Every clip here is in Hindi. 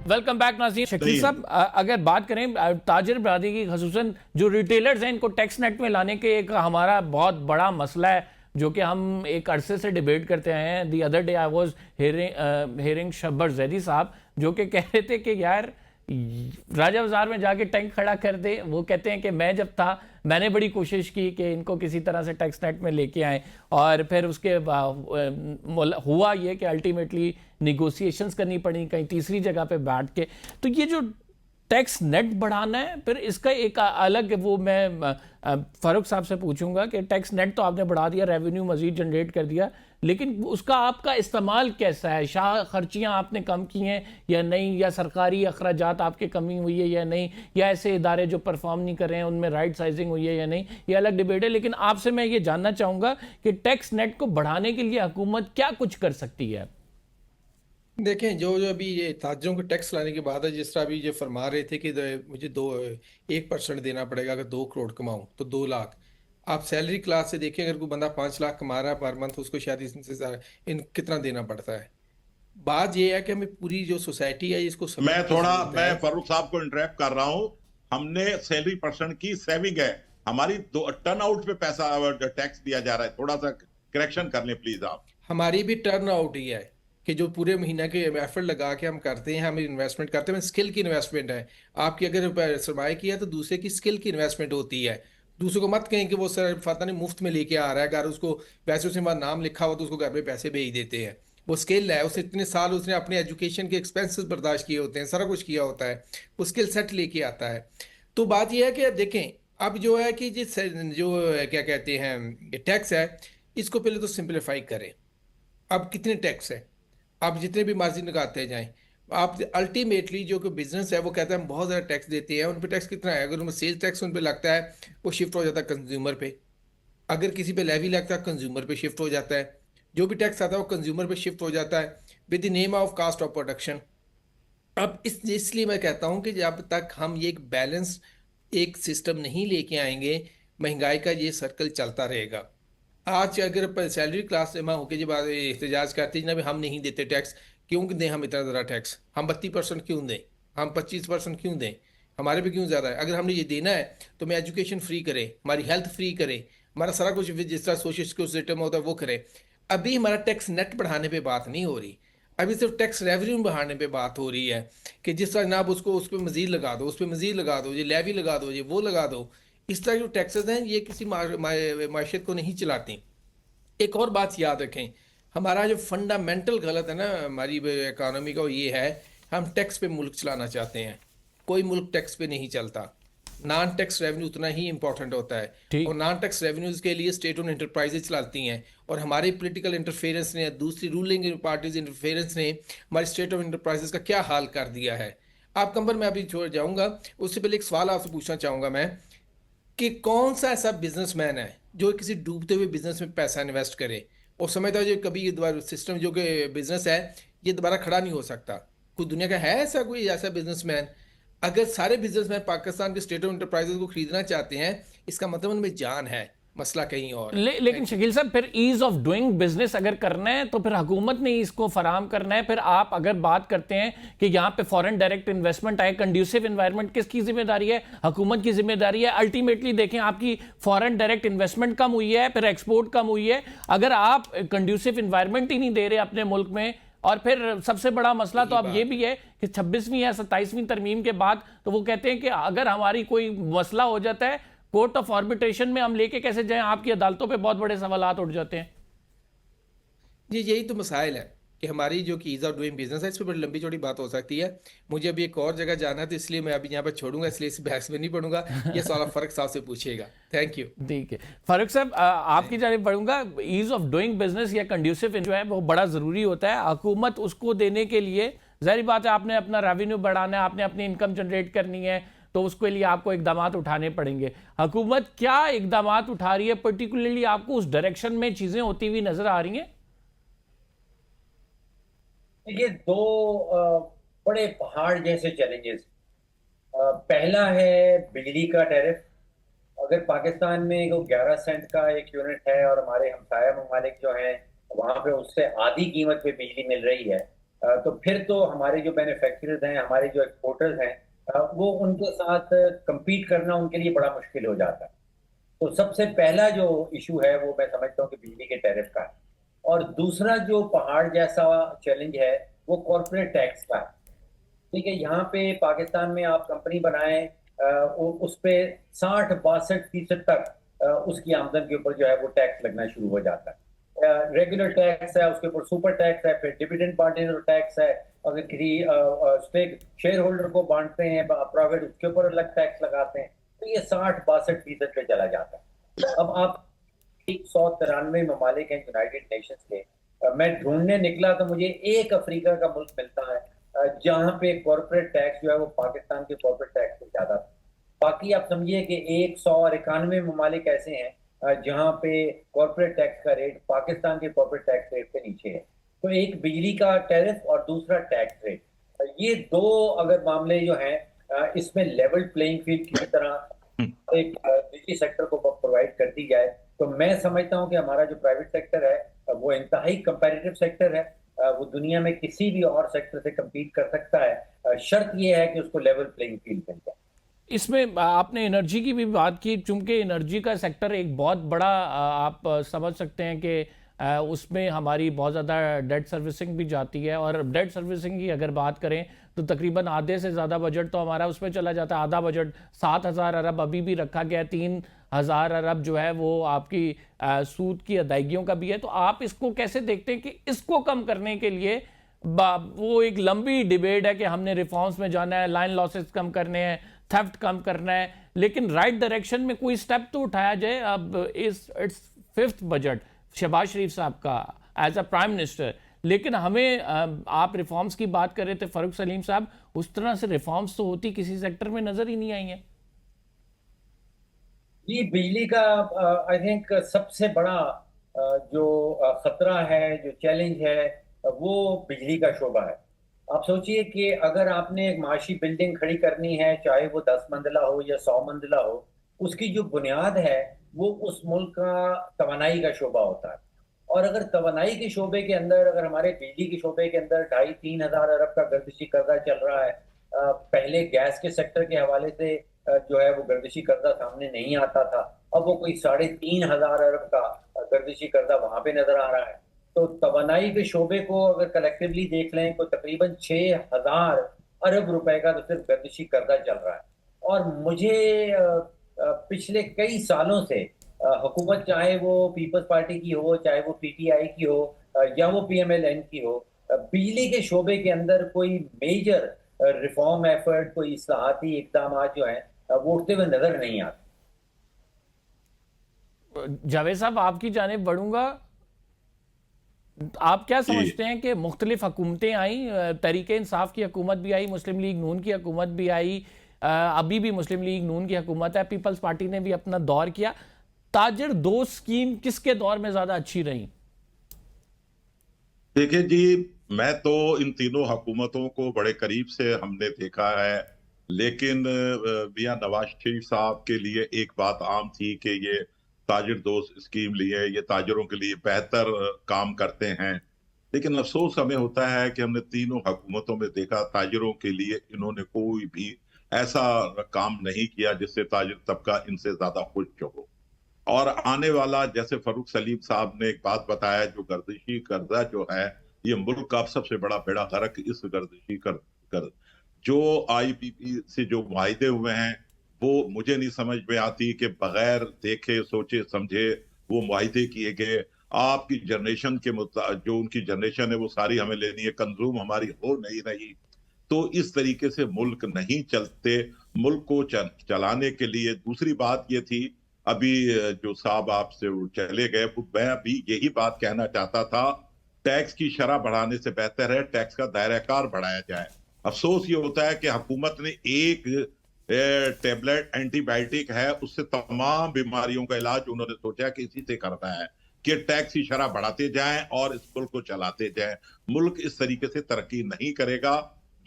वेलकम बैक नाज़रीन। शकील साहब, अगर बात करें ताजिर बरादरी की, खसूसन जो रिटेलर्स हैं, इनको टैक्स नेट में लाने के एक हमारा बहुत बड़ा मसला है जो कि हम एक अरसे से डिबेट करते हैं। The other day I was hearing Shabbar Zaidi साहब जो कि कह रहे थे कि यार राजा बाजार में जाके टैंक खड़ा कर दे। वो कहते हैं कि मैं जब था मैंने बड़ी कोशिश की कि इनको किसी तरह से टैक्स नेट में लेके आए, और फिर उसके हुआ ये कि अल्टीमेटली निगोशिएशंस करनी पड़ी कहीं तीसरी जगह पे बैठ के। तो ये जो टैक्स नेट बढ़ाना है, फिर इसका एक अलग, वो मैं फारूक साहब से पूछूंगा कि टैक्स नेट तो आपने बढ़ा दिया, रेवेन्यू मजीद जनरेट कर दिया, लेकिन उसका आपका इस्तेमाल कैसा है? शाह खर्चियाँ आपने कम की हैं या नहीं, या सरकारी अखराजात आपकी कमी हुई है या नहीं, या ऐसे इदारे जो परफॉर्म नहीं कर रहे हैं उनमें राइट साइजिंग हुई है या नहीं, ये अलग डिबेट है। लेकिन आपसे मैं ये जानना चाहूँगा कि टैक्स नेट को बढ़ाने के लिए हुकूमत क्या कुछ कर सकती है? देखें, जो जो अभी ये ताजरों को टैक्स लाने के बाद है, जिस तरह अभी ये फरमा रहे थे कि मुझे 1% देना पड़ेगा, अगर 2 करोड़ कमाऊं तो 2 लाख। आप सैलरी क्लास से देखें, अगर कोई बंदा 5 लाख कमा रहा है पर मंथ, उसको शायद इससे इन कितना देना पड़ता है। बात ये है कि हमें पूरी जो सोसाइटी है इसको समझने की जरूरत मैं है। फरूख साहब को इंटरेक्ट कर रहा हूं। हमने सैलरी पर्सन की सेविंग है, हमारी टर्न आउट पे पैसा टैक्स दिया जा रहा है। थोड़ा सा करेक्शन कर लें प्लीज आप। हमारी भी टर्न आउट ही है कि जो पूरे महीना के एफर्ट लगा के हम करते हैं, हम इन्वेस्टमेंट करते हैं, स्किल की इन्वेस्टमेंट है। आपकी अगर सरमाए की है तो दूसरे की स्किल की इन्वेस्टमेंट होती है। दूसरे को मत कहें कि वो सर पता नहीं मुफ्त में लेके आ रहा है, अगर उसको पैसे उसने बाद नाम लिखा हुआ तो उसको घर पे पैसे भेज देते हैं। वो स्किल है, उसने इतने साल उसने अपने एजुकेशन के एक्सपेंसेस बर्दाश्त किए होते हैं, सारा कुछ किया होता है, वो स्किल सेट लेके आता है। तो बात यह है कि देखें, अब जो है कि जिस जो क्या कहते हैं ये टैक्स है, इसको पहले तो सिंप्लीफाई करें। अब कितने टैक्स है, आप जितने भी मार्जिन लगाते जाएं, आप अल्टीमेटली जो कोई बिजनेस है वो कहता है हम बहुत ज़्यादा टैक्स देते हैं, उन पर टैक्स कितना है, अगर उनमें सेल्स टैक्स उन पर लगता है वो शिफ्ट हो जाता है कंज्यूमर पे। अगर किसी पे लेवी लगता है कंज्यूमर पे शिफ्ट हो जाता है। जो भी टैक्स आता है वो कंज्यूमर पे शिफ्ट हो जाता है with the name of cost of production. अब इसलिए मैं कहता हूँ कि जब तक हम ये एक बैलेंस एक सिस्टम नहीं लेके आएंगे, महंगाई का ये सर्कल चलता रहेगा। आज अगर सैलरी क्लास में होकर जब एहतजाज करते हैं ना, भी हम नहीं देते टैक्स, क्यों दें हम इतना ज़्यादा टैक्स, हम 32% क्यों दें, हम 25% क्यों दें, हमारे पे क्यों ज़्यादा है? अगर हमने ये देना है तो मैं एजुकेशन फ्री करें, हमारी हेल्थ फ्री करें, हमारा सारा कुछ जिस तरह सोशल सिक्योरिटी सिस्टम होता है वो करें। अभी हमारा टैक्स नेट बढ़ाने पे बात नहीं हो रही, अभी सिर्फ टैक्स रेवेन्यू बढ़ाने पे बात हो रही है कि जिस तरह जनाब उसको उस पर मजीद लगा दो, उस पर मजीद लगा दो, ये लेवी लगा दो, ये वो लगा दो। इस तरह जो टैक्सेस हैं ये किसी माशत को नहीं चलाती। एक और बात याद रखें, हमारा जो फंडामेंटल गलत है ना हमारी इकानमी का, वो ये है हम टैक्स पे मुल्क चलाना चाहते हैं। कोई मुल्क टैक्स पे नहीं चलता। नॉन टैक्स रेवेन्यू उतना ही इंपॉर्टेंट होता है, ठीक। और नॉन टैक्स रेवेन्यूज के लिए स्टेट ओन इंटरप्राइजेज चलाती हैं, और हमारे पॉलिटिकल इंटरफेरेंस ने, दूसरी रूलिंग पार्टीज इंटरफेरेंस ने हमारे स्टेट ऑफ इंटरप्राइजेज का क्या हाल कर दिया है। आप कंबर मैं अभी छोड़ जाऊंगा, उससे पहले एक सवाल आपसे पूछना चाहूँगा मैं, कि कौन सा ऐसा बिजनेसमैन है जो किसी डूबते हुए बिजनेस में पैसा इन्वेस्ट करे और समझता है जो कभी ये दोबारा सिस्टम जो कि बिजनेस है ये दोबारा खड़ा नहीं हो सकता? कोई दुनिया का है ऐसा कोई ऐसा बिजनेसमैन? अगर सारे बिजनेसमैन पाकिस्तान के स्टेट ऑफ इंटरप्राइजेज को खरीदना चाहते हैं, इसका मतलब उनमें जान है, मसला कहीं और है। लेकिन शकील साहब, फिर ईज ऑफ डूइंग बिजनेस अगर करना है तो फिर हुकूमत ने इसको फराहम करना है। फिर आप अगर बात करते हैं कि यहाँ पे फॉरेन डायरेक्ट इन्वेस्टमेंट आए, कंड्यूसिव इन्वायरमेंट किसकी जिम्मेदारी है? हुकूमत की जिम्मेदारी है। अल्टीमेटली देखें, आपकी फॉरेन डायरेक्ट इन्वेस्टमेंट कम हुई है, फिर एक्सपोर्ट कम हुई है। अगर आप कंड्यूसिव इन्वायरमेंट ही नहीं दे रहे अपने मुल्क में, और फिर सबसे बड़ा मसला तो अब ये भी है कि 26वीं या 27वीं तरमीम के बाद तो वो कहते हैं कि अगर हमारी कोई मसला हो जाता है कोर्ट ऑफ आर्बिट्रेशन में, हम लेके कैसे जाएं? आपकी अदालतों पे बहुत बड़े सवालात उठ जाते हैं। जी, यही तो मसाइल है कि हमारी जो कि ईज़ ऑफ डूइंग बिजनेस है, इस पर बड़ी लंबी चौड़ी बात हो सकती है। मुझे अभी एक और जगह जाना है तो इसलिए मैं अभी यहाँ पर छोड़ूंगा, इसलिए इस बहस में नहीं पढ़ूंगा। ये सवाल फ़र्क साहब से पूछिएगा। Thank you. ठीक है फारूक साहब, आपकी जानिब बढ़ूंगा। ईज ऑफ डूइंग बिजनेस या कंड्यूसिव जो है वो बड़ा ज़रूरी होता है। हुकूमत उसको देने के लिए जाहिर बात है आपने अपना रेवेन्यू बढ़ाना है, आपने अपनी इनकम जनरेट करनी है, तो उसके लिए आपको इकदाम उठाने पड़ेंगे। हुकूमत क्या इकदाम उठा रही है? पर्टिकुलरली आपको उस डायरेक्शन में चीज़ें होती हुई नजर आ रही हैं? ये दो बड़े पहाड़ जैसे चैलेंजेस। पहला है बिजली का टैरिफ। अगर पाकिस्तान में वो 11 सेंट का एक यूनिट है और हमारे हमसाया ममालिक जो हैं वहां पे उससे आधी कीमत पे बिजली मिल रही है, तो फिर तो हमारे जो मैन्युफैक्चरर्स हैं, हमारे जो एक्सपोर्टर्स हैं, वो उनके साथ compete करना उनके लिए बड़ा मुश्किल हो जाता है। तो सबसे पहला जो इशू है वो मैं समझता हूँ कि बिजली के टैरिफ का है। और दूसरा जो पहाड़ जैसा चैलेंज है वो कॉर्पोरेट टैक्स का है। ठीक है, यहाँ पे पाकिस्तान में आप कंपनी बनाएं, उस पे 60-62% तक उसकी आमदन के ऊपर जो है वो टैक्स लगना शुरू हो जाता है। रेगुलर टैक्स है, उसके ऊपर सुपर टैक्स है, फिर डिविडेंड पार्टनर टैक्स है। अगर किसी स्टेक शेयर होल्डर को बांटते हैं प्रॉफिट, उसके ऊपर अलग टैक्स लगाते हैं। तो ये 60-62% पे चला जाता है। अब आप 193 ममालिक हैं यूनाइटेड नेशंस के। मैं ढूंढने निकला तो मुझे एक अफ्रीका का मुल्क मिलता है जहां पे कॉर्पोरेट टैक्स जो है वो पाकिस्तान के कॉर्पोरेट टैक्स से ज्यादा था। बाकी आप समझिए कि 191 ममालिक ऐसे हैं जहां पे कॉर्पोरेट टैक्स का रेट पाकिस्तान के कॉर्पोरेट टैक्स रेट से नीचे है। तो एक बिजली का टैरिफ और दूसरा टैक्स रेट, ये दो अगर मामले जो हैं इसमें लेवल प्लेइंग फील्ड की तरह एक बिजली सेक्टर को प्रोवाइड कर दी जाए, तो मैं समझता हूं कि हमारा जो प्राइवेट सेक्टर है वो इंतहाई कंपेटिटिव सेक्टर है। वो दुनिया में किसी भी और सेक्टर से compete कर सकता है। शर्त ये है कि उसको लेवल प्लेइंग फील्ड मिल जाए। इसमें आपने एनर्जी की भी बात की, चूंकि एनर्जी का सेक्टर एक बहुत बड़ा आप समझ सकते हैं कि उसमें हमारी बहुत ज़्यादा डेट सर्विसिंग भी जाती है। और डेट सर्विसिंग की अगर बात करें तो तकरीबन आधे से ज़्यादा बजट तो हमारा उसमें चला जाता है। आधा बजट 7,000 अरब अभी भी रखा गया है, 3,000 अरब जो है वो आपकी सूद की अदायगियों का भी है। तो आप इसको कैसे देखते हैं कि इसको कम करने के लिए वो एक लंबी डिबेट है कि हमने रिफॉर्म्स में जाना है, लाइन लॉसेस कम करने हैं, थेफ्ट कम करना है, लेकिन राइट डायरेक्शन में कोई स्टेप तो उठाया जाए। अब इट्स 5th बजट शहबाज शरीफ साहब का एज अ प्राइम मिनिस्टर, लेकिन हमें आप रिफॉर्म्स की बात कर रहे थे फारूक सलीम साहब, उस तरह से रिफॉर्म्स तो होती किसी सेक्टर में नजर ही नहीं आई है। जी, बिजली का आई थिंक सबसे बड़ा जो खतरा है, जो चैलेंज है, वो बिजली का शोबा है। आप सोचिए कि अगर आपने एक माशी बिल्डिंग खड़ी करनी है, चाहे वो 10 मंजिला हो या 100 मंजिला हो, उसकी जो बुनियाद है वो उस मुल्क का तवानाई का शोबा होता है। और अगर तवानाई के शोबे के अंदर, अगर हमारे बिजली के शोबे के अंदर 2,500-3 हज़ार अरब का गर्दिशी कर्जा चल रहा है, पहले गैस के सेक्टर के हवाले से जो है वो गर्दिशी कर्जा सामने नहीं आता था, अब वो कोई 3,500 अरब का गर्दिशी कर्जा वहां पे नजर आ रहा है। तो तवानाई के शोबे को अगर कलेक्टिवली देख लें तो तकरीबन 6,000 अरब रुपए का तो सिर्फ गर्दिशी कर्जा चल रहा है। और मुझे पिछले कई सालों से हुकूमत, चाहे वो पीपल्स पार्टी की हो, चाहे वो पीटीआई की हो या वो पीएमएलएन की हो, बिजली के शोबे के अंदर कोई मेजर रिफॉर्म एफर्ट, कोई इस्लाहाती इकदाम जो हैं वो उठते हुए नजर नहीं आते। जावेद साहब, आपकी जानिब बढ़ूंगा। आप क्या समझते हैं कि मुख्तलिफ हुकूमतें आई, तहरीके इंसाफ की हुकूमत भी आई, मुस्लिम लीग नून की हुकूमत भी आई, अभी भी मुस्लिम लीग नून की हुकूमत है, पीपल्स पार्टी ने भी अपना दौर किया, ताजिर दो स्कीम किसके दौर में ज्यादा अच्छी रही? देखिए जी, मैं तो इन तीनों हुकूमतों को बड़े करीब से हमने देखा है, लेकिन मियां नवाज शरीफ साहब के लिए एक बात आम थी कि ये ताजिर दोस्त स्कीम लिए, ये ताजिरों के लिए बेहतर काम करते हैं। लेकिन अफसोस हमें होता है कि हमने तीनों हुकूमतों में देखा ताजिरों के लिए इन्होंने कोई भी ऐसा काम नहीं किया जिससे ताजिर तबका इनसे ज्यादा खुश हो। और आने वाला, जैसे फारूक सलीम साहब ने एक बात बताया, जो गर्दिशी कर्जा जो है ये मुल्क का सबसे बड़ा बेड़ा गर्क इस गर्दिशी कर जो आईपीपी से जो मुआहिदे हुए हैं वो मुझे नहीं समझ में आती कि बगैर देखे सोचे समझे वो मुआहिदे किए गए। आपकी जनरेशन के जो उनकी जनरेशन है वो सारी हमें लेनी है, कंज्यूम हमारी हो नहीं रही। तो इस तरीके से मुल्क नहीं चलते। मुल्क को चलाने के लिए दूसरी बात ये थी, अभी जो साहब आपसे चले गए, मैं भी यही बात कहना चाहता था, टैक्स की शरह बढ़ाने से बेहतर है टैक्स का दायराकार बढ़ाया जाए। अफसोस ये होता है कि हुकूमत ने एक टेबलेट एंटीबायोटिक है उससे तमाम बीमारियों का इलाज उन्होंने सोचा कि इसी से करना है कि टैक्स की शरह बढ़ाते जाएं और इस मुल्क को चलाते जाएं। मुल्क इस तरीके से तरक्की नहीं करेगा।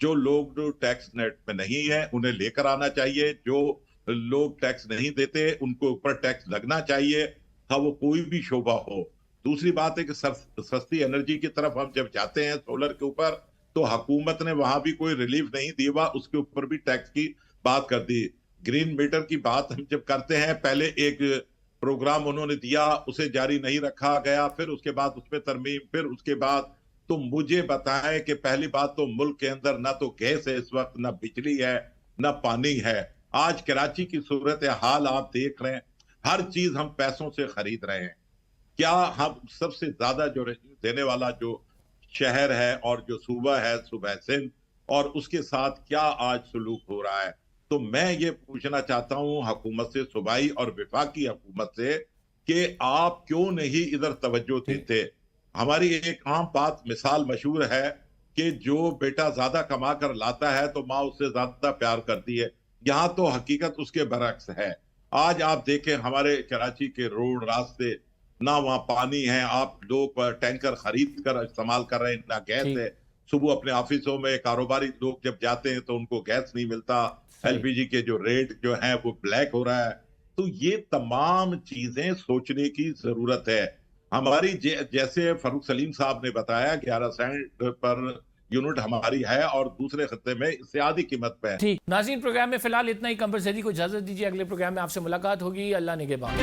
जो लोग जो टैक्स नेट में नहीं है उन्हें लेकर आना चाहिए, जो लोग टैक्स नहीं देते उनको ऊपर टैक्स लगना चाहिए, हाँ वो कोई भी शोबा हो। दूसरी बात है कि सस्ती एनर्जी की तरफ हम जब जाते हैं, सोलर के ऊपर, तो हुकूमत ने वहां भी कोई रिलीफ नहीं दी, हुआ उसके ऊपर भी टैक्स की बात कर दी। ग्रीन मीटर की बात हम जब करते हैं, पहले एक प्रोग्राम उन्होंने दिया, उसे जारी नहीं रखा गया, फिर उसके बाद उसमें तरमीम, फिर उसके बाद तो मुझे बताएं कि पहली बात तो मुल्क के अंदर ना तो गैस है इस वक्त, ना बिजली है, ना पानी है। आज कराची की सूरत हाल आप देख रहे हैं, हर चीज हम पैसों से खरीद रहे हैं। क्या हम सबसे ज्यादा जो देने वाला जो शहर है और जो सूबा है, सूबा सिंध, और उसके साथ क्या आज सलूक हो रहा है। तो मैं ये पूछना चाहता हूं हुकूमत से, सूबाई और वफाकी हुकूमत से, कि आप क्यों नहीं इधर तवज्जो देते। हमारी एक आम बात, मिसाल मशहूर है कि जो बेटा ज्यादा कमा कर लाता है तो माँ उससे ज्यादा प्यार करती है। यहाँ तो हकीकत उसके बरक्स है। आज आप देखें हमारे कराची के रोड, रास्ते, ना वहाँ पानी है, आप लोग टैंकर खरीद कर इस्तेमाल कर रहे हैं, ना गैस ठीक। है। सुबह अपने ऑफिसों में कारोबारी लोग जब जाते हैं तो उनको गैस नहीं मिलता, सही। एलपीजी के जो रेट जो है वो ब्लैक हो रहा है। तो ये तमाम चीजें सोचने की जरूरत है। हमारी जैसे फरूख सलीम साहब ने बताया, 11 सेंट पर यूनिट हमारी है और दूसरे खत्ते में इससे आधी कीमत पे है। ठीक, नाज़रीन प्रोग्राम में फिलहाल इतना ही। कंपलसरी को इजाजत दीजिए, अगले प्रोग्राम में आपसे मुलाकात होगी। अल्लाह ने के बाद।